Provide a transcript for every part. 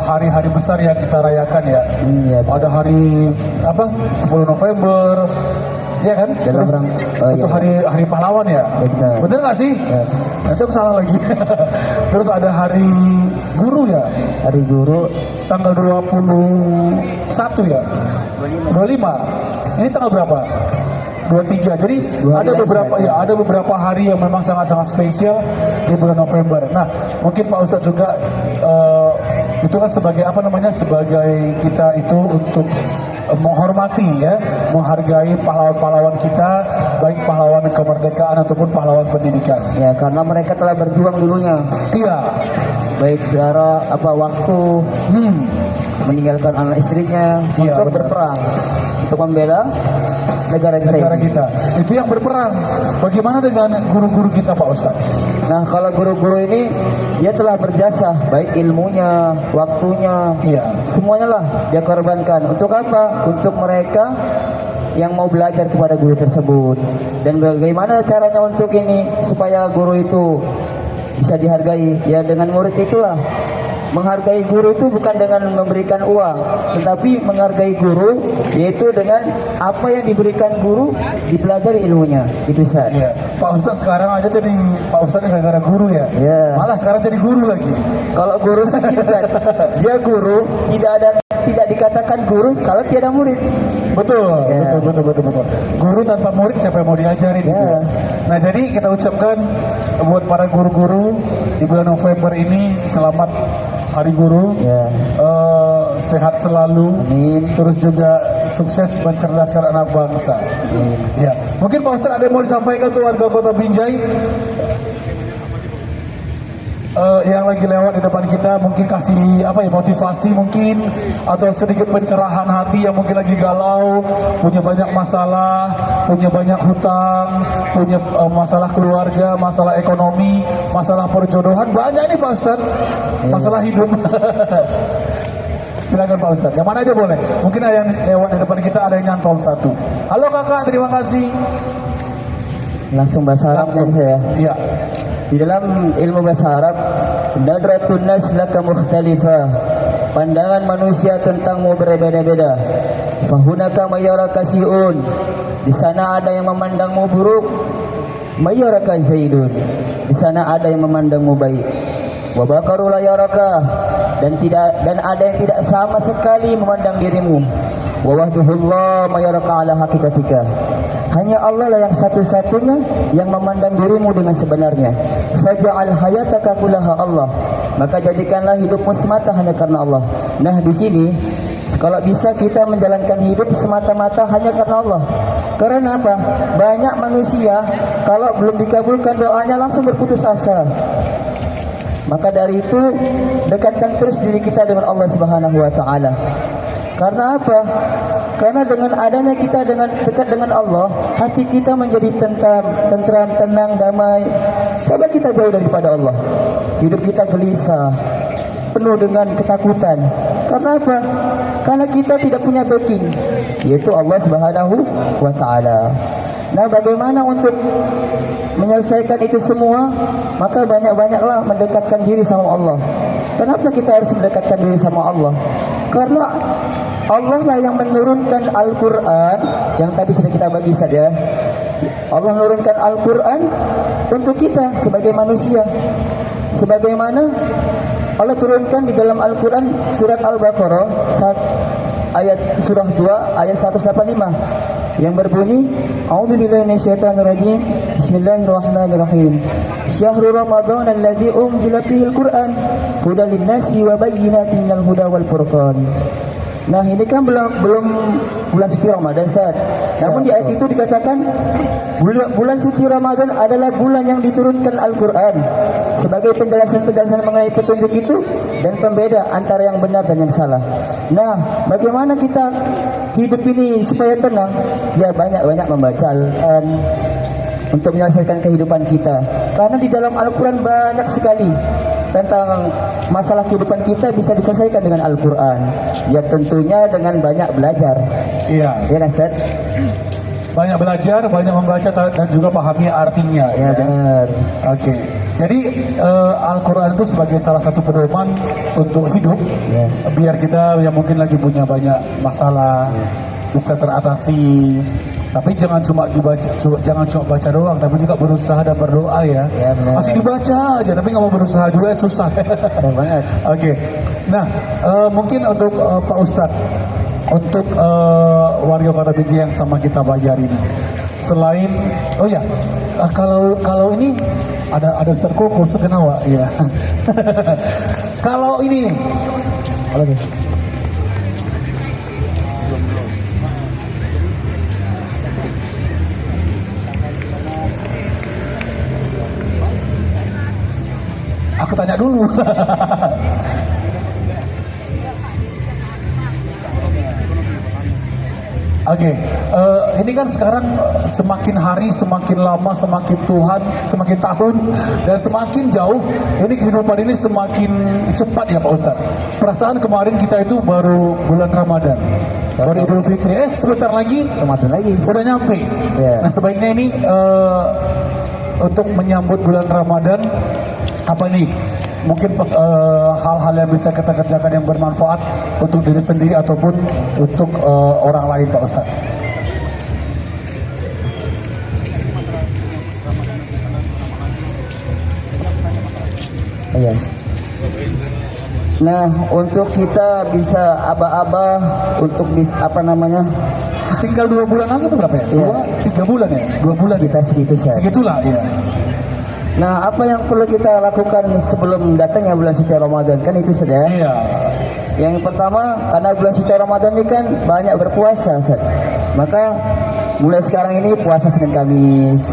hari-hari besar yang kita rayakan ya. Iya. Ada hari apa? 10 November. Iya kan? Terus itu hari pahlawan ya. Bener nggak sih? Ya. Nanti aku salah lagi. Terus ada hari guru ya. Hari guru Tanggal 21 ya. 25. Ini tanggal berapa? 23. Jadi ada beberapa hari yang memang sangat-sangat spesial di bulan November. Nah, mungkin Pak Ustadz juga itu kan sebagai apa namanya? Sebagai kita itu untuk menghormati ya, menghargai pahlawan-pahlawan kita, baik pahlawan kemerdekaan ataupun pahlawan pendidikan. ya, karena mereka telah berjuang dulunya. Iya. Baik secara waktu, meninggalkan anak istrinya untuk berperang, untuk membela negara kita. Itu yang berperang. Bagaimana dengan guru-guru kita, Pak Ustadz? Nah, kalau guru-guru ini dia telah berjasa, baik ilmunya, waktunya, semuanya lah dia korbankan. Untuk apa? Untuk mereka yang mau belajar kepada guru tersebut. Dan bagaimana caranya untuk ini supaya guru itu bisa dihargai? Ya dengan murid itulah. Menghargai guru itu bukan dengan memberikan uang, tetapi menghargai guru yaitu dengan apa yang diberikan guru, dipelajari ilmunya. Itu Ustaz. Iya. Pak Ustadz sekarang aja jadi Pak Ustadz gara-gara guru ya. Iya. Malah sekarang jadi guru lagi. Kalau guru Ustaz, dia guru tidak dikatakan guru kalau tiada murid. Betul, betul. Guru tanpa murid siapa yang mau diajarin? Ya. Nah, jadi kita ucapkan buat para guru-guru di bulan November ini selamat Hari Guru, sehat selalu, amin. Terus juga sukses mencerdaskan anak bangsa. Amin. Ya, mungkin Pak Ustadz ada yang mau disampaikan tuh warga Kota Binjai? Yang lagi lewat di depan kita mungkin kasih motivasi mungkin atau sedikit pencerahan hati yang mungkin lagi galau, punya banyak masalah, punya banyak hutang, punya masalah keluarga, masalah ekonomi, masalah perjodohan, banyak nih Pak Ustadz, masalah hidup. Silakan Pak Ustadz, yang mana aja boleh. Mungkin ada yang lewat di depan kita, ada yang nyantol satu. Halo kakak, terima kasih. Langsung bahasa Arab saya. Iya. Di dalam ilmu bahasa Arab, nadratun nas laka mukhtalifah. Pandangan manusia tentangmu berbeda-beda. Fahunaka mayyaraka si'un. Di sana ada yang memandangmu buruk. Mayyaraka zaidun. Di sana ada yang memandangmu baik. Wa baqaru la yaraka. Dan ada yang tidak sama sekali memandang dirimu. Wa wahduhullah mayyaraka ala hakikatika. Hanya Allah lah yang satu-satunya yang memandang dirimu dengan sebenarnya. Faja'al hayataka kullaha Allah. Maka jadikanlah hidupmu semata hanya karena Allah. Nah, di sini kalau bisa kita menjalankan hidup semata-mata hanya karena Allah. Karena apa? Banyak manusia kalau belum dikabulkan doanya langsung berputus asa. Maka dari itu dekatkan terus diri kita dengan Allah Subhanahu wa taala. Karena apa? Karena dengan adanya kita dekat dengan Allah, hati kita menjadi tentram, tenang, damai. Coba kita jauh daripada Allah, hidup kita gelisah, penuh dengan ketakutan. Karena apa? Karena kita tidak punya backing, yaitu Allah Subhanahu wa taala. Nah, bagaimana untuk menyelesaikan itu semua? Maka banyak-banyaklah mendekatkan diri sama Allah. Kenapa kita harus mendekatkan diri sama Allah? Karena Allah lah yang menurunkan Al-Quran, yang tadi sudah kita bagi Ustaz ya. Allah menurunkan Al-Quran untuk kita sebagai manusia. Sebagaimana Allah turunkan di dalam Al-Quran surat Al-Baqarah surah 2 ayat 185 yang berbunyi, A'udzubillahi minasyaitonirrajim. Bismillahirrahmanirrahim. Syahrul Ramadan alladzi unzila fihil Qur'an hudan lin-nasi wa bayyinatin minal huda wal furqan. Nah, ini kan belum bulan suci Ramadan, Ustaz. Namun di ayat itu dikatakan bulan suci Ramadan adalah bulan yang diturunkan Al-Quran sebagai penjelasan mengenai petunjuk itu dan pembeda antara yang benar dan yang salah. Nah, bagaimana kita hidup ini supaya tenang? Ya, banyak-banyak membaca Al-Quran untuk menyelesaikan kehidupan kita. Karena di dalam Al-Quran banyak sekali tentang masalah kehidupan kita bisa diselesaikan dengan Al-Quran. Ya tentunya dengan banyak belajar. Iya. Ya Ustaz. Banyak belajar, banyak membaca dan juga pahami artinya. Ya benar. Oke. Jadi Al-Quran itu sebagai salah satu pedoman untuk hidup, biar kita yang mungkin lagi punya banyak masalah bisa teratasi. Tapi jangan cuma baca doang, tapi juga berusaha dan berdoa ya. Masih dibaca aja, tapi nggak mau berusaha juga susah. Susah banget. Oke. Nah, mungkin untuk Pak Ustadz, untuk warga Kota Binjai yang sama kita belajar ini, selain kalau ini ada Ustadz Koko sekenawa ya. Kalau ini nih, aku tanya dulu. Oke, ini kan sekarang semakin hari, semakin lama, semakin semakin tahun, dan semakin jauh. Ini kehidupan ini semakin cepat ya Pak Ustadz. Perasaan kemarin kita itu baru bulan Ramadan, baru Idul Fitri. Sebentar lagi Ramadan lagi. Udah nyampe. Nah sebaiknya ini untuk menyambut bulan Ramadan, apa nih? Mungkin hal-hal yang bisa kita kerjakan yang bermanfaat untuk diri sendiri ataupun untuk orang lain Pak Ustadz. Iya. Nah, untuk kita bisa aba-aba, untuk apa namanya? Tinggal 2 bulan lagi berapa ya? 3 bulan ya? 2 bulan kita segitu saja. Segitulah ya. Nah, apa yang perlu kita lakukan sebelum datangnya bulan suci Ramadan kan itu saja. Iya. Yang pertama, karena bulan suci Ramadan ini kan banyak berpuasa, Ustaz. Maka mulai sekarang ini puasa Senin Kamis.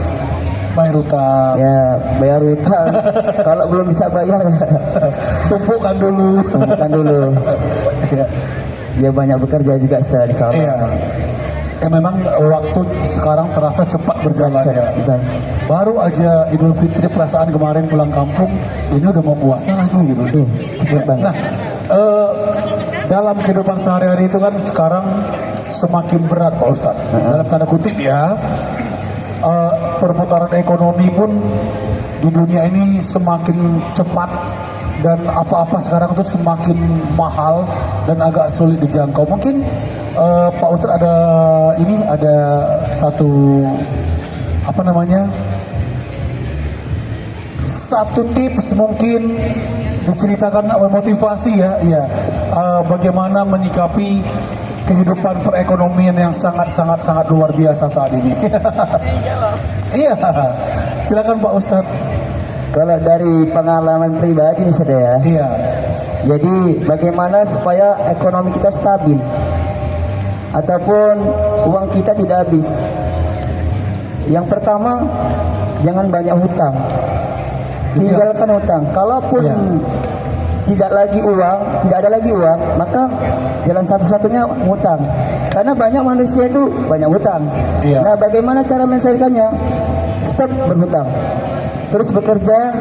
Bayar utang. Ya, bayar utang. Kalau belum bisa bayar, tumpukan dulu. Ya banyak bekerja juga di sana. Iya. Memang waktu sekarang terasa cepat berjalan ya. Betul. Baru aja Idul Fitri, perasaan kemarin pulang kampung, ini udah mau puasa lagi gitu. Cepet banget. Nah, dalam kehidupan sehari-hari itu kan sekarang semakin berat Pak Ustadz. Dalam tanda kutip ya, perputaran ekonomi pun di dunia ini semakin cepat, dan apa-apa sekarang itu semakin mahal dan agak sulit dijangkau. Mungkin Pak Ustadz ada satu satu tips mungkin diceritakan, motivasi ya, bagaimana menyikapi kehidupan perekonomian yang sangat luar biasa saat ini. Iya, silakan Pak Ustadz. Kalau dari pengalaman pribadi nih saudara, Iya. Jadi bagaimana supaya ekonomi kita stabil ataupun uang kita tidak habis? Yang pertama, jangan banyak hutang. Tinggalkan hutang. Kalaupun tidak ada lagi uang, maka jalan satu-satunya hutang. Karena banyak manusia itu banyak hutang. Iya. Nah, bagaimana cara menyelesaikannya? Stop berhutang. Terus bekerja.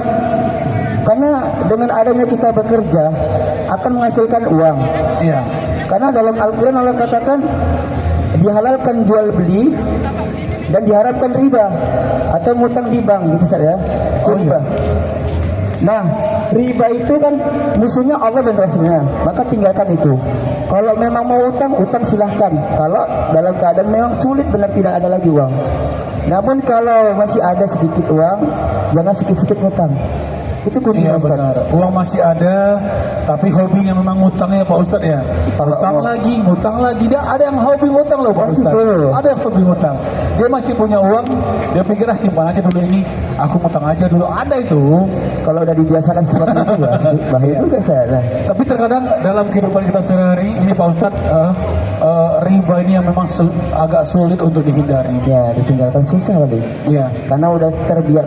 Karena dengan adanya kita bekerja akan menghasilkan uang. Iya. Karena dalam Al-Quran Allah katakan dihalalkan jual beli dan diharapkan riba atau ngutang di bank gitu saja. Riba. Nah, riba itu kan musuhnya Allah dan Rasulnya, maka tinggalkan itu. Kalau memang mau utang silahkan. Kalau dalam keadaan memang sulit benar tidak ada lagi uang. Namun kalau masih ada sedikit uang, jangan sikit-sikit ngutang. Itu kunci Iya Ustaz. benar. Uang masih ada, tapi hobinya memang ngutangnya Pak Ustadz ya. Ngutang lagi. Dia ada yang hobi ngutang loh Pak Ustadz. Ada yang hobi ngutang. Dia masih punya uang, dia pikir simpan aja dulu ini. Aku ngutang aja dulu. Ada itu. Kalau udah dibiasakan seperti itu ya, bahaya juga saya. Tapi terkadang dalam kehidupan kita sehari-hari ini Pak Ustadz, riba ini yang memang agak sulit untuk dihindari. Ya, ditinggalkan susah kali. Iya. Karena udah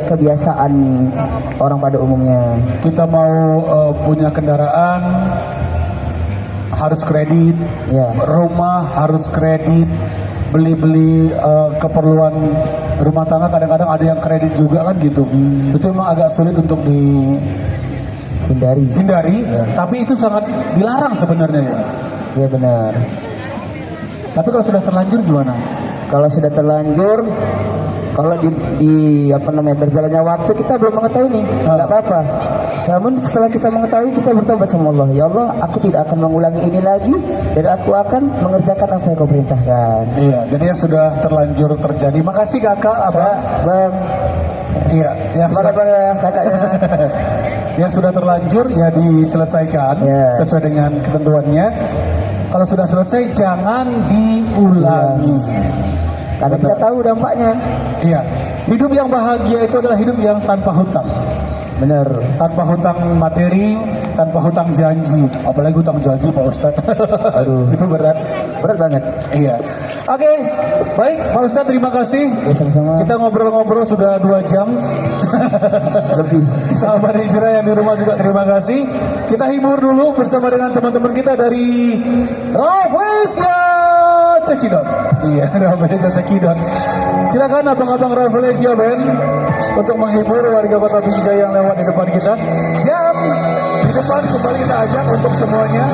kebiasaan orang pada umumnya. Kita mau punya kendaraan harus kredit, rumah harus kredit, beli keperluan rumah tangga kadang-kadang ada yang kredit juga kan gitu. Itu memang agak sulit untuk dihindari, tapi itu sangat dilarang sebenarnya ya. Iya benar. Tapi kalau sudah terlanjur gimana? Kalau sudah terlanjur, Kalau berjalannya waktu kita belum mengetahui nih, nggak apa-apa. Namun setelah kita mengetahui, kita bertobat sama Allah. Ya Allah, aku tidak akan mengulangi ini lagi, dan aku akan mengerjakan apa yang kau perintahkan. Iya, jadi yang sudah terlanjur terjadi. Makasih kakak, abang. Bang, Iya, yang sudah, semangat bang ya kakaknya. yang sudah terlanjur ya diselesaikan Ya. sesuai dengan ketentuannya. Kalau sudah selesai jangan diulangi. Karena kita tahu dampaknya. Iya, hidup yang bahagia itu adalah hidup yang tanpa hutang. Benar. Tanpa hutang materi, tanpa hutang janji. Apalagi hutang janji Pak Ustadz. Aduh. Itu berat. Berat banget. Iya. Oke, baik Pak Ustadz, terima kasih. Ya, sama-sama. Kita ngobrol-ngobrol sudah 2 jam. Lebih. Sahabat Hijrah yang di rumah juga terima kasih. Kita hibur dulu bersama dengan teman-teman kita dari Rafflesia Cekidot. Iya, Rafflesia Cekidot. Silakan abang-abang Rafflesia Band untuk menghibur warga Kota Binjai yang lewat di depan kita. Dan di depan kembali kita ajak untuk semuanya